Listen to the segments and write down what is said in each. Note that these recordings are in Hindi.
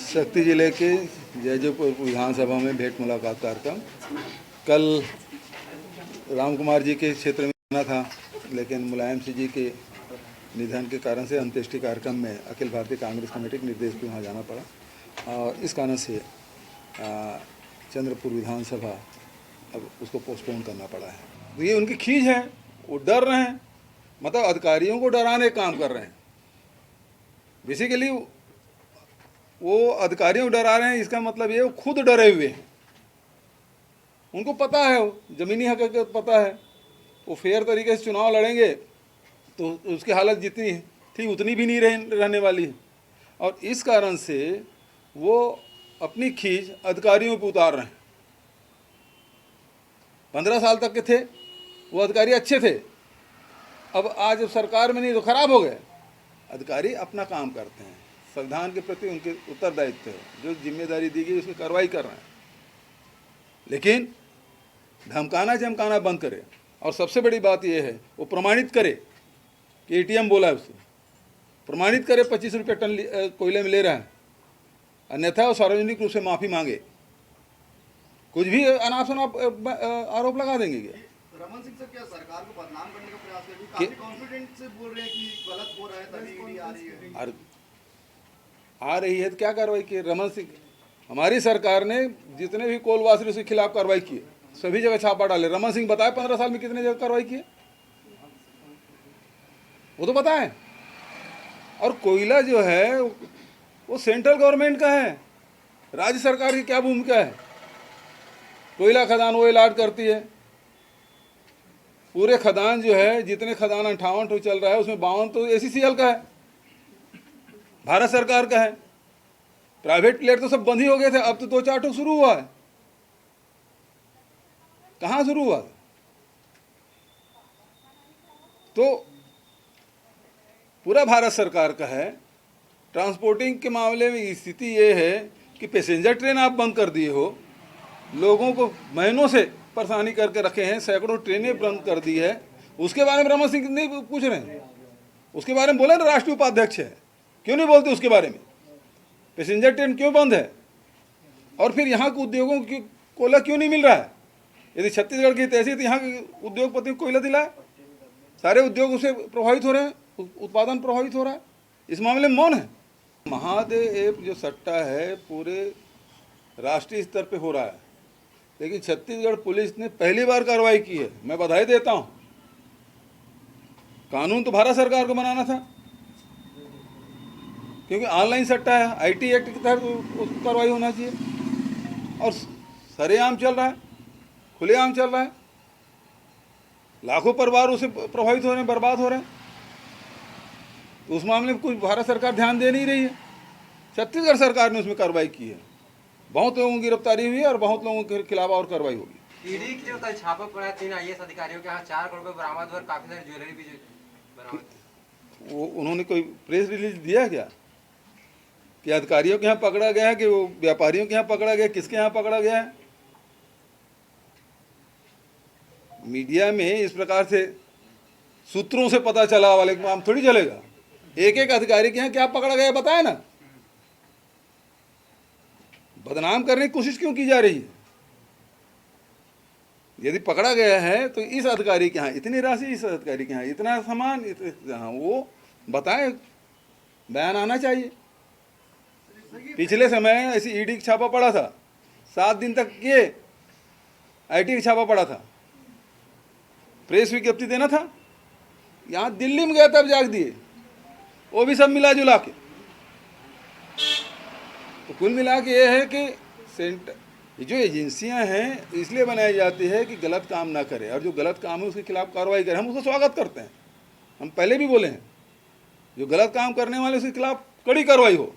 शक्ति जिले के जैजोपुर विधानसभा में भेंट मुलाकात कार्यक्रम कल राम कुमार जी के क्षेत्र में आना था, लेकिन मुलायम सिंह जी के निधन के कारण से अंत्येष्टि कार्यक्रम में अखिल भारतीय कांग्रेस कमेटी के निर्देश पर वहाँ जाना पड़ा और इस कारण से चंद्रपुर विधानसभा अब उसको पोस्टपोन करना पड़ा है। तो ये उनकी खींच है, वो डर रहे हैं, मतलब अधिकारियों को डराने का काम कर रहे हैं। बेसिकली वो अधिकारियों को डरा रहे हैं, इसका मतलब ये वो खुद डरे हुए हैं। उनको पता है, वो ज़मीनी हकीकत पता है, वो फेयर तरीके से चुनाव लड़ेंगे तो उसकी हालत जितनी थी उतनी भी नहीं रहने वाली है। और इस कारण से वो अपनी खींच अधिकारियों पर उतार रहे हैं। 15 साल तक के थे वो अधिकारी अच्छे थे, अब आज सरकार में नहीं तो खराब हो गए। अधिकारी अपना काम करते हैं, संविधान के प्रति उनके उत्तरदायित्व है, जो जिम्मेदारी दी गई उसकी कार्रवाई कर रहे हैं, लेकिन धमकाना चमकाना बंद करे। और सबसे बड़ी बात यह है वो प्रमाणित करे कि एटीएम बोला है उससे, प्रमाणित करे 25 रुपये टन कोयले में ले रहा है, अन्यथा वो सार्वजनिक रूप से माफ़ी मांगे। कुछ भी अनाप शनाप आरोप लगा देंगे क्या? रमन सिंह सर क्या सरकार को बदनाम करने का प्रयास कर रहे हैं? काफी कॉन्फिडेंट से बोल रहे हैं कि गलत हो रहा है, तभी ईडी आ रही है। आ रही है तो क्या कार्रवाई की? रमन सिंह, हमारी सरकार ने जितने भी कोलवासी उसके खिलाफ कार्रवाई की, सभी जगह छापा डाले। रमन सिंह बताए 15 साल में कितने जगह कार्रवाई की, वो तो पता है। और कोयला जो है वो सेंट्रल गवर्नमेंट का है, राज्य सरकार की क्या भूमिका है? कोयला खदान वो अलाट करती है। पूरे खदान जो है, जितने खदान 58 चल रहा है उसमें 52 तो एसीसीएल का है, भारत सरकार का है। प्राइवेट प्लेयर तो सब बंद ही हो गए थे, अब तो 2-4 ठो शुरू हुआ है। कहाँ शुरू हुआ? तो पूरा भारत सरकार का है। ट्रांसपोर्टिंग के मामले में स्थिति ये है कि पैसेंजर ट्रेन आप बंद कर दिए हो, लोगों को महीनों से परेशानी करके रखे हैं, सैकड़ों ट्रेनें बंद कर दी है। उसके बारे में रमन सिंह नहीं पूछ रहे हैं। उसके बारे में बोले ना, राष्ट्रीय उपाध्यक्ष है, क्यों नहीं बोलते उसके बारे में? पैसेंजर ट्रेन क्यों बंद है? और फिर यहाँ के उद्योगों को कोयला क्यों नहीं मिल रहा है? यदि छत्तीसगढ़ की तहसील तो यहाँ के उद्योगपति को कोयला दिलाए, सारे उद्योग उससे प्रभावित हो रहे हैं, उत्पादन प्रभावित हो रहा है। इस मामले में मौन है। महादेव जो सट्टा है पूरे राष्ट्रीय स्तर पे हो रहा है, लेकिन छत्तीसगढ़ पुलिस ने पहली बार कार्रवाई की है। मैं बधाई देता हूँ। कानून तो भारत सरकार को बनाना था, क्योंकि ऑनलाइन सट्टा है, आईटी एक्ट के तहत उसको कार्रवाई होना चाहिए। और सरेआम चल रहा है, खुलेआम चल रहा है, लाखों परिवार उससे प्रभावित हो रहे हैं, बर्बाद हो रहे हैं। तो उस मामले में कुछ भारत सरकार ध्यान दे नहीं रही है। छत्तीसगढ़ सरकार ने उसमें कार्रवाई की है, बहुत लोगों की गिरफ्तारी हुई है और बहुत लोगों के खिलाफ और कार्रवाई होगी। ईडी की जो कल छापा पड़ा 3 आईएएस अधिकारियों के यहाँ 4 करोड़ रुपए बरामद और काफी सारी ज्वेलरी भी बरामद। वो उन्होंने कोई प्रेस रिलीज दिया क्या कि अधिकारियों के यहाँ पकड़ा गया है कि वो व्यापारियों के यहाँ पकड़ा गया, किसके यहाँ पकड़ा गया है? मीडिया में इस प्रकार से सूत्रों से पता चला वाले काम थोड़ी चलेगा। एक एक अधिकारी के यहाँ क्या पकड़ा गया बताए ना। बदनाम करने की कोशिश क्यों की जा रही है? यदि पकड़ा गया है तो इस अधिकारी के यहाँ इतनी राशि, इस अधिकारी के यहाँ इतना सामान, हाँ वो बताएं, बयान आना चाहिए। पिछले समय ऐसी ईडी का छापा पड़ा था, 7 दिन तक ये आईटी का छापा पड़ा था, प्रेस विज्ञप्ति देना था, यहाँ दिल्ली में गया तब जाग दिए, वो भी सब मिला जुला के। तो कुल मिला के ये है कि जो एजेंसियां हैं इसलिए बनाई जाती है कि गलत काम ना करे, और जो गलत काम है उसके खिलाफ कार्रवाई करें। हम उसको स्वागत करते हैं, हम पहले भी बोले हैं, जो गलत काम करने वाले उसके खिलाफ कड़ी कार्रवाई हो।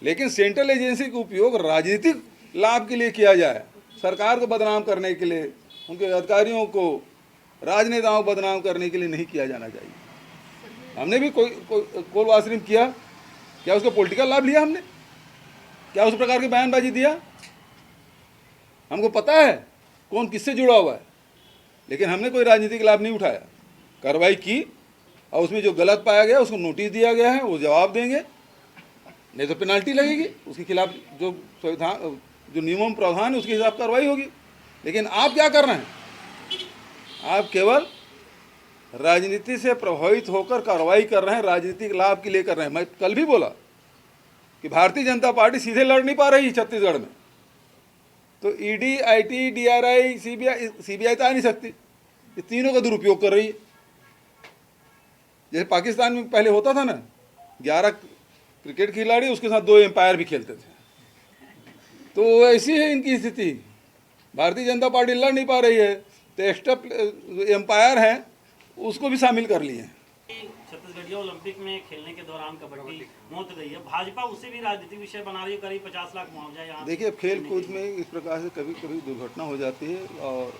लेकिन सेंट्रल एजेंसी का उपयोग राजनीतिक लाभ के लिए किया जाए, सरकार को बदनाम करने के लिए, उनके अधिकारियों को, राजनेताओं को बदनाम करने के लिए नहीं किया जाना चाहिए। हमने भी कोलवासी में किया क्या? उसको पॉलिटिकल लाभ लिया हमने क्या? उस प्रकार की बयानबाजी दिया? हमको पता है कौन किससे जुड़ा हुआ है, लेकिन हमने कोई राजनीतिक लाभ नहीं उठाया। कार्रवाई की और उसमें जो गलत पाया गया उसको नोटिस दिया गया है, वो जवाब देंगे। नहीं तो पेनाल्टी लगेगी, उसके खिलाफ जो संविधान जो नियमों प्रावधान है उसके हिसाब कार्रवाई होगी। लेकिन आप क्या कर रहे हैं, आप केवल राजनीति से प्रभावित होकर कार्रवाई कर रहे हैं, राजनीतिक लाभ के लिए कर रहे हैं। मैं कल भी बोला कि भारतीय जनता पार्टी सीधे लड़ नहीं पा रही छत्तीसगढ़ में, तो ईडी, आईटी, डीआरआई, सीबीआई तो आ नहीं सकती, ये तीनों का दुरुपयोग कर रही है। जैसे पाकिस्तान में पहले होता था ना, 11 क्रिकेट खिलाड़ी, उसके साथ 2 एम्पायर भी खेलते थे, तो ऐसी है इनकी स्थिति। भारतीय जनता पार्टी लड़ नहीं पा रही है, तो एक्स्ट्रा एम्पायर है उसको भी शामिल कर लिए हैं। छत्तीसगढ़िया ओलंपिक में खेलने के दौरान कबड्डी मौत गई है, भाजपा उसे भी राजनीतिक विषय बना रही है, करीब 50 लाख मुआवजा यहाँ। देखिए, खेल कूद में इस प्रकार से कभी कभी दुर्घटना हो जाती है और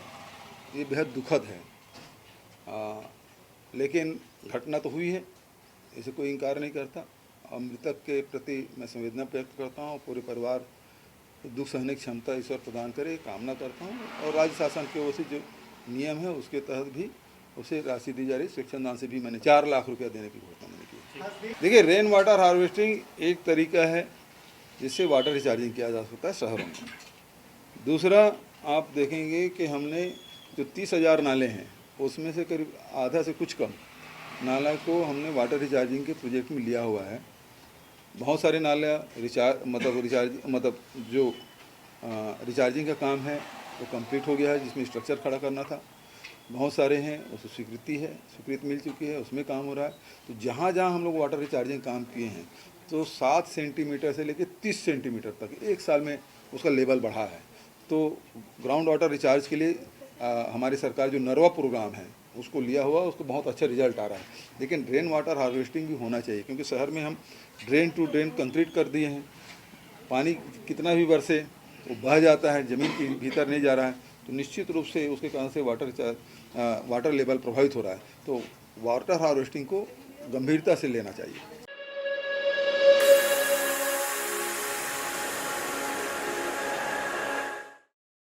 ये बेहद दुखद है, लेकिन घटना तो हुई है, इसे कोई इनकार नहीं करता। और मृतक के प्रति मैं संवेदना व्यक्त करता हूँ, पूरे परिवार को दुख सहने की क्षमता ईश्वर प्रदान करे, कामना करता हूँ। और राज्य शासन की ओर से जो नियम है उसके तहत भी उसे राशि दी जा रही। शिक्षण दान से भी मैंने 4 लाख रुपया देने की घोषणा मैंने की। देखिए, रेन वाटर हार्वेस्टिंग एक तरीका है जिससे वाटर रिचार्जिंग किया जा सकता है शहरों में। दूसरा, आप देखेंगे कि हमने जो 30,000 नाले हैं उसमें से करीब आधा से कुछ कम नाला को हमने वाटर रिचार्जिंग के प्रोजेक्ट में लिया हुआ है। बहुत सारे नाला जो रिचार्जिंग का काम है वो कंप्लीट हो गया है, जिसमें स्ट्रक्चर खड़ा करना था। बहुत सारे हैं उसको स्वीकृति मिल चुकी है, उसमें काम हो रहा है। तो जहाँ जहाँ हम लोग वाटर रिचार्जिंग काम किए हैं तो 7 सेंटीमीटर से लेकर 30 सेंटीमीटर तक 1 साल में उसका लेवल बढ़ा है। तो ग्राउंड वाटर रिचार्ज के लिए हमारी सरकार जो नरवा प्रोग्राम है उसको लिया हुआ, उसको बहुत अच्छा रिजल्ट आ रहा है। लेकिन ड्रेन वाटर हार्वेस्टिंग भी होना चाहिए, क्योंकि शहर में हम ड्रेन टू ड्रेन कंक्रीट कर दिए हैं। पानी कितना भी बरसे वो बह जाता है, ज़मीन के भीतर नहीं जा रहा है, तो निश्चित रूप से उसके कारण से वाटर लेवल प्रभावित हो रहा है। तो वाटर हार्वेस्टिंग को गंभीरता से लेना चाहिए।